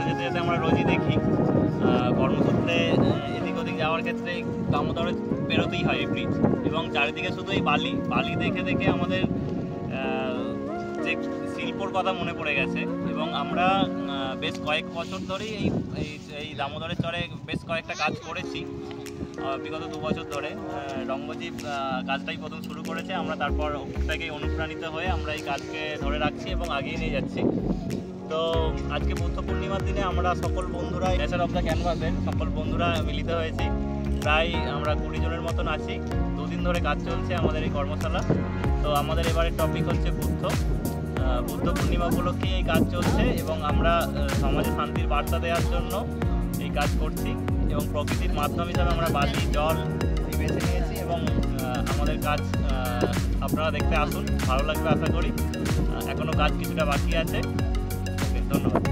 যেতে যেতে আমরা রোজই দেখি কর্মসূত্রে এদিক ওদিক যাওয়ার ক্ষেত্রে দামোদরে পেরোতেই হয় এই ব্রিজ, এবং চারিদিকে শুধু এই বালি দেখে দেখে আমাদের যে শিল্পর কথা মনে পড়ে গেছে। এবং আমরা বেশ কয়েক বছর ধরেই এই দামোদরের চরে বেশ কয়েকটা কাজ করেছি। বিগত 2 বছর ধরে রঙ্গজীব কাজটাই প্রথম শুরু করেছে, আমরা তারপর থেকেই অনুপ্রাণিত হয়ে আমরা এই কাজকে ধরে রাখছি এবং আগিয়ে নিয়ে যাচ্ছি। তো আজকে বুদ্ধ পূর্ণিমার দিনে আমরা সকল বন্ধুরা নেচার অফ দ্য ক্যানভাসের সকল বন্ধুরা মিলিত হয়েছি। প্রায় আমরা 20 জনের মতন আছি। 2 দিন ধরে কাজ চলছে আমাদের এই কর্মশালা। তো আমাদের এবারের টপিক হচ্ছে বুদ্ধ পূর্ণিমা উপলক্ষে এই কাজ চলছে, এবং আমরা সমাজে শান্তির বার্তা দেওয়ার জন্য এই কাজ করছি। এবং প্রকৃতির মাধ্যম হিসাবে আমরা বালি জল বেছে নিয়েছি, এবং আমাদের কাজ আপনারা দেখতে আসুন, ভালো লাগবে আশা করি। এখনও কাজ কিছুটা বাকি আছে। ধন্যবাদ।